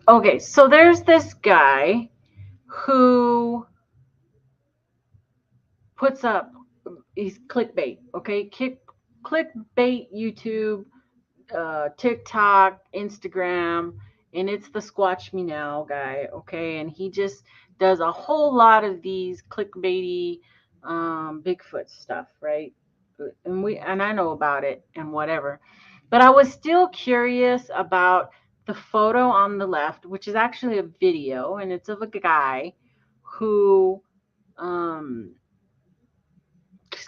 okay, so there's this guy who puts up, he's clickbait, okay? Clickbait YouTube, TikTok, Instagram, and it's the Squatch Me Now guy, okay? And he just does a whole lot of these clickbaity Bigfoot stuff, right? And I know about it and whatever. But I was still curious about the photo on the left, which is actually a video, and it's of a guy who um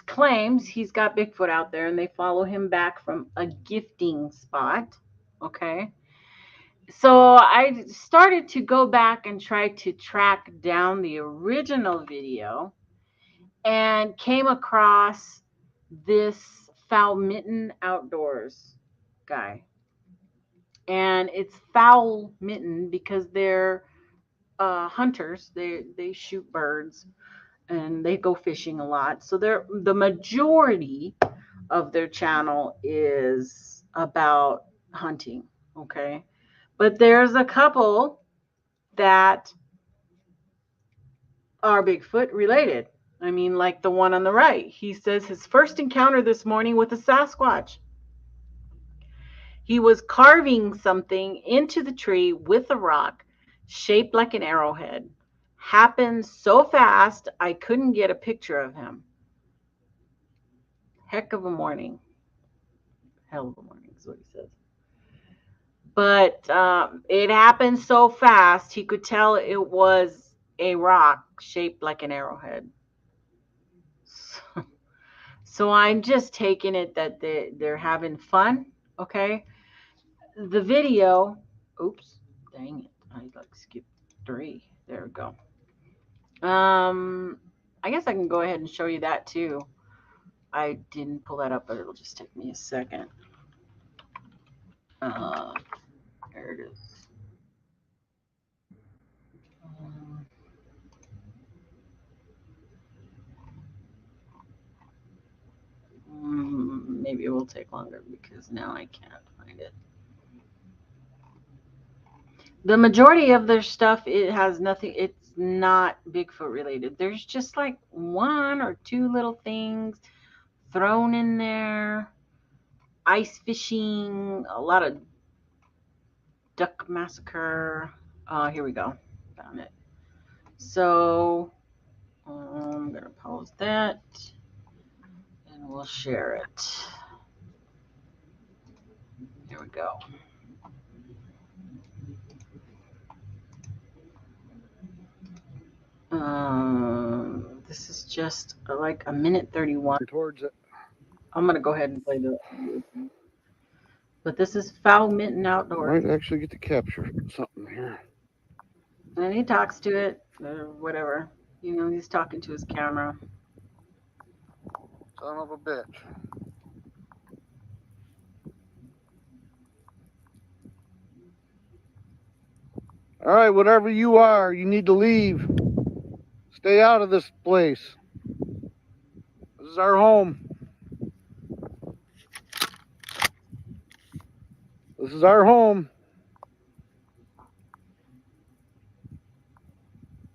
claims he's got Bigfoot out there and they follow him back from a gifting spot. Okay. So I started to go back and try to track down the original video and came across this Foul Mitten Outdoors guy. And it's Foul Mitten because they're hunters. They shoot birds and they go fishing a lot. So they're the majority of their channel is about hunting, okay? But there's a couple that are Bigfoot related. I mean, like the one on the right. He says his first encounter this morning with a Sasquatch. He was carving something into the tree with a rock shaped like an arrowhead. Happened so fast, I couldn't get a picture of him. Heck of a morning. Hell of a morning is what he says. But it happened so fast, he could tell it was a rock shaped like an arrowhead. So I'm just taking it that they're having fun, okay? The video, oops, dang it, I like skipped 3. There we go. I guess I can go ahead and show you that too. I didn't pull that up, but it'll just take me a second. There it is. Maybe it will take longer because now I can't find it. The majority of their stuff, it has nothing, it's not Bigfoot related. There's just like 1 or 2 little things thrown in there. Ice fishing, a lot of duck massacre. Here we go. Found it. So I'm going to pause that and we'll share it. Here we go. This is just like a minute 31. Towards it. I'm going to go ahead and play the. But this is Foul Mitten Outdoors. Might actually get to capture something here. And he talks to it or whatever. You know, he's talking to his camera. Son of a bitch. All right, whatever you are, you need to leave. Stay out of this place. This is our home. This is our home.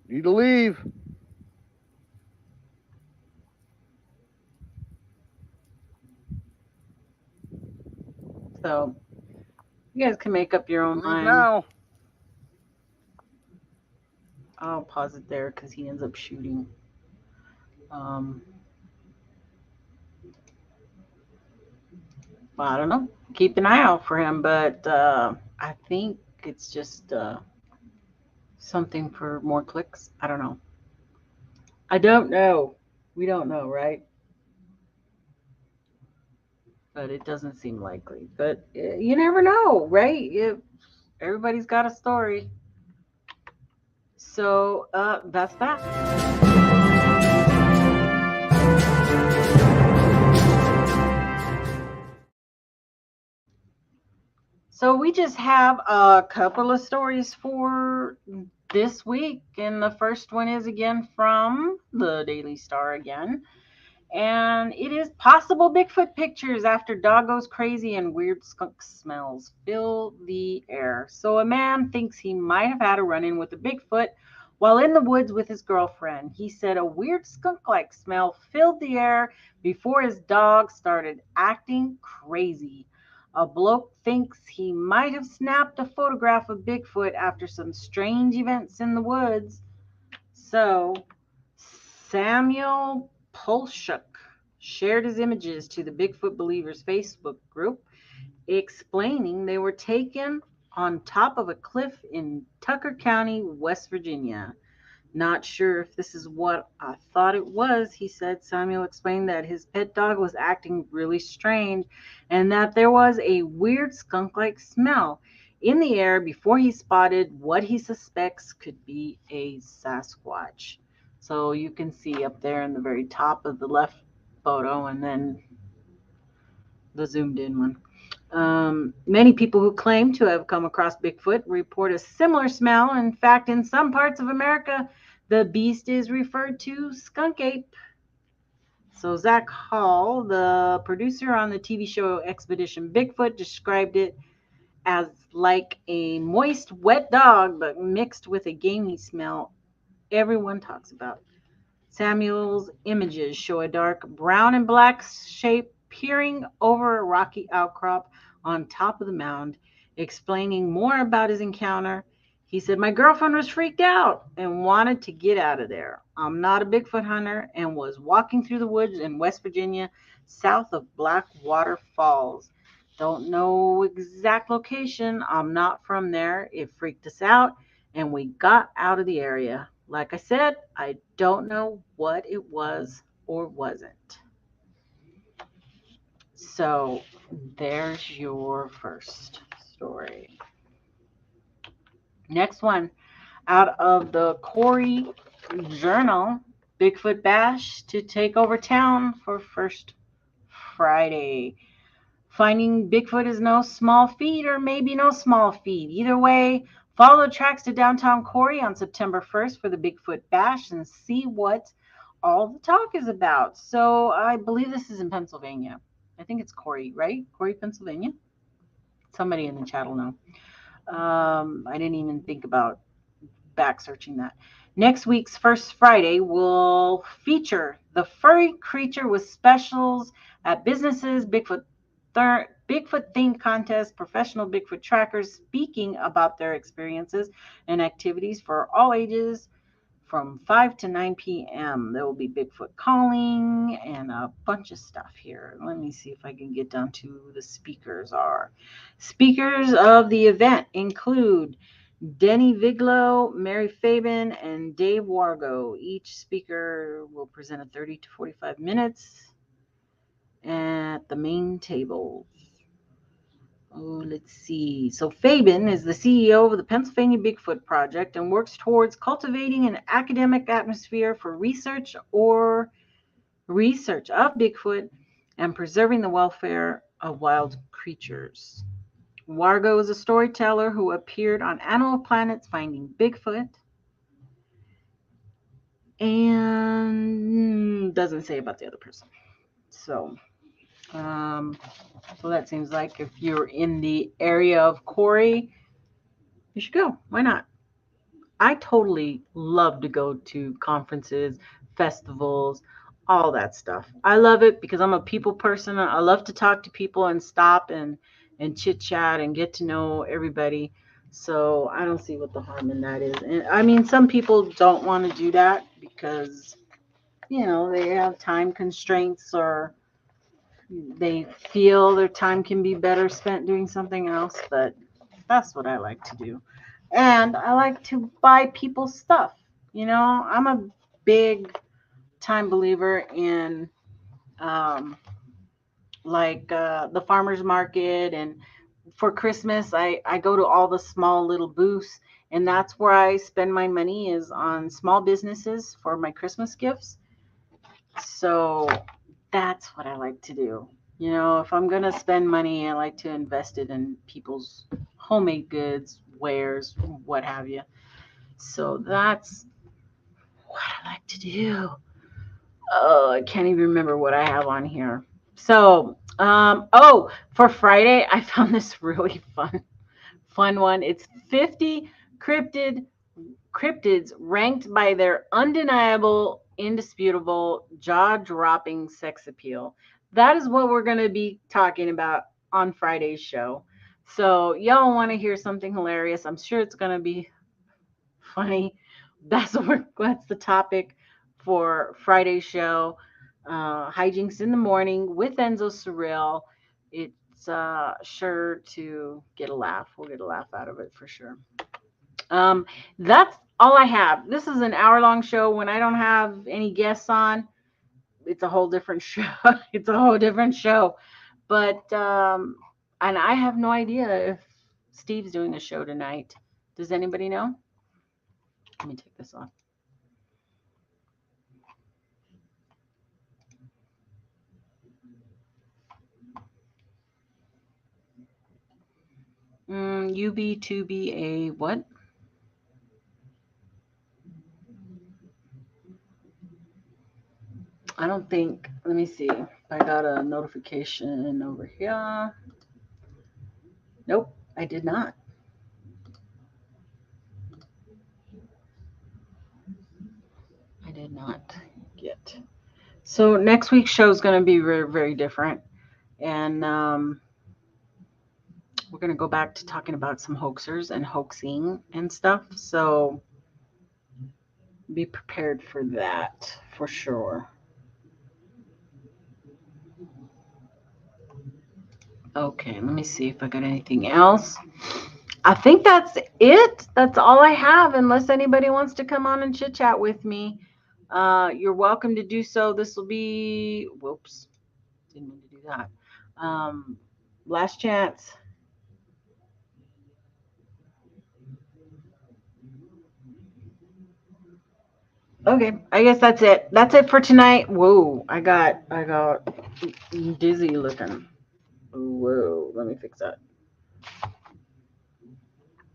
You need to leave. So you guys can make up your own Leave mind. now. I'll pause it there because he ends up shooting. Well, I don't know. Keep an eye out for him, but I think it's just something for more clicks. I don't know. I don't know. We don't know, right? But it doesn't seem likely. But you never know, right? Everybody's got a story. So that's that. So we just have a couple of stories for this week. And the first one is again from the Daily Star again. And it is possible Bigfoot pictures after dog goes crazy and weird skunk smells fill the air. So a man thinks he might have had a run-in with a Bigfoot while in the woods with his girlfriend. He said a weird skunk-like smell filled the air before his dog started acting crazy. A bloke thinks he might have snapped a photograph of Bigfoot after some strange events in the woods. So Samuel Polshuk shared his images to the Bigfoot Believers Facebook group, explaining they were taken on top of a cliff in Tucker County, West Virginia. Not sure if this is what I thought it was, he said. Samuel explained that his pet dog was acting really strange and that there was a weird skunk-like smell in the air before he spotted what he suspects could be a Sasquatch. So you can see up there in the very top of the left photo and then the zoomed in one. Many people who claim to have come across Bigfoot report a similar smell. In fact, in some parts of America, the beast is referred to skunk ape. So Zach Hall, the producer on the TV show Expedition Bigfoot, described it as like a moist, wet dog, but mixed with a gamey smell everyone talks about. Samuel's images show a dark brown and black shape peering over a rocky outcrop on top of the mound, explaining more about his encounter. He said, "My girlfriend was freaked out and wanted to get out of there. I'm not a Bigfoot hunter and was walking through the woods in West Virginia, south of Blackwater Falls. Don't know exact location. I'm not from there. It freaked us out and we got out of the area. Like I said, I don't know what it was or wasn't." So there's your first story. Next one, out of the Corey Journal, Bigfoot Bash to take over town for First Friday. Finding Bigfoot is no small feat, or maybe no small feat. Either way, follow the tracks to downtown Corey on September 1st for the Bigfoot Bash and see what all the talk is about. So I believe this is in Pennsylvania. I think it's Corey, right? Corey, Pennsylvania? Somebody in the chat will know. I didn't even think about back searching that. Next week's First Friday will feature the furry creature with specials at businesses, Bigfoot themed contests, professional Bigfoot trackers speaking about their experiences and activities for all ages from 5 to 9 p.m. There will be Bigfoot calling and a bunch of stuff here. Let me see if I can get down to who the speakers are. Speakers of the event include Denny Viglo, Mary Fabin, and Dave Wargo. Each speaker will present at 30 to 45 minutes at the main tables. Oh, let's see. So Fabin is the CEO of the Pennsylvania Bigfoot Project and works towards cultivating an academic atmosphere for research of Bigfoot and preserving the welfare of wild creatures. Wargo is a storyteller who appeared on Animal Planet's Finding Bigfoot and doesn't say about the other person. So that seems like if you're in the area of Corey, you should go. Why not? I totally love to go to conferences, festivals, all that stuff. I love it because I'm a people person. I love to talk to people and stop and chit chat and get to know everybody. So I don't see what the harm in that is. And I mean, some people don't want to do that because, they have time constraints or they feel their time can be better spent doing something else. But that's what I like to do. And I like to buy people stuff. I'm a big time believer in the farmer's market, and for Christmas I go to all the small little booths And that's where I spend my money, is on small businesses for my Christmas gifts. So that's what I like to do. You know, if I'm going to spend money, I like to invest it in people's homemade goods, wares, what have you. So that's what I like to do. Oh, I can't even remember what I have on here. So, for Friday, I found this really fun one. It's 50 cryptids ranked by their undeniable, indisputable, jaw-dropping sex appeal. That is what we're going to be talking about on Friday's show. So y'all want to hear something hilarious? I'm sure it's going to be funny. That's the topic for Friday's show. Hijinks in the morning with Enzo Surreal. It's sure to get a laugh. We'll get a laugh out of it for sure. That's all I have. This is an hour-long show. When I don't have any guests on, it's a whole different show. It's a whole different show. But and I have no idea if Steve's doing a show tonight. Does anybody know? Let me take this off. UB2BA what? I don't think. Let me see. I got a notification over here. Nope, I did not. I did not get. So next week's show is going to be very, very different. And we're going to go back to talking about some hoaxers and hoaxing and stuff. So be prepared for that for sure. Okay, let me see if I got anything else. I think that's it. That's all I have, unless anybody wants to come on and chit chat with me. You're welcome to do so. This will be, whoops, didn't mean to do that. Last chance. Okay, I guess that's it. That's it for tonight. Whoa, I got dizzy looking. Whoa, let me fix that.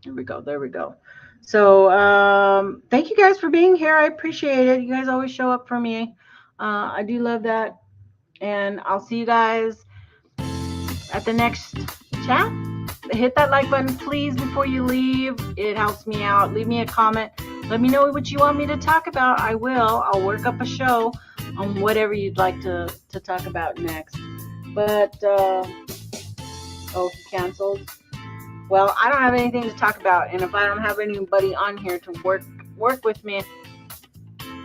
There we go. So thank you guys for being here. I appreciate it. You guys always show up for me. I do love that. And I'll see you guys at the next chat. Hit that like button, please, before you leave. It helps me out. Leave me a comment. Let me know what you want me to talk about. I will. I'll work up a show on whatever you'd like to talk about next. But, he canceled. Well, I don't have anything to talk about. And if I don't have anybody on here to work with me,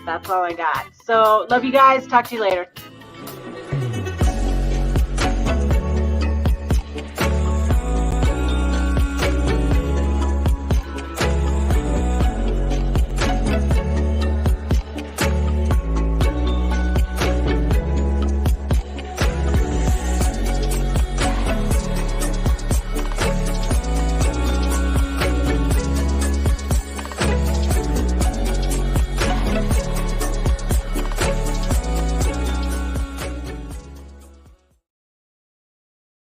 that's all I got. So, love you guys. Talk to you later.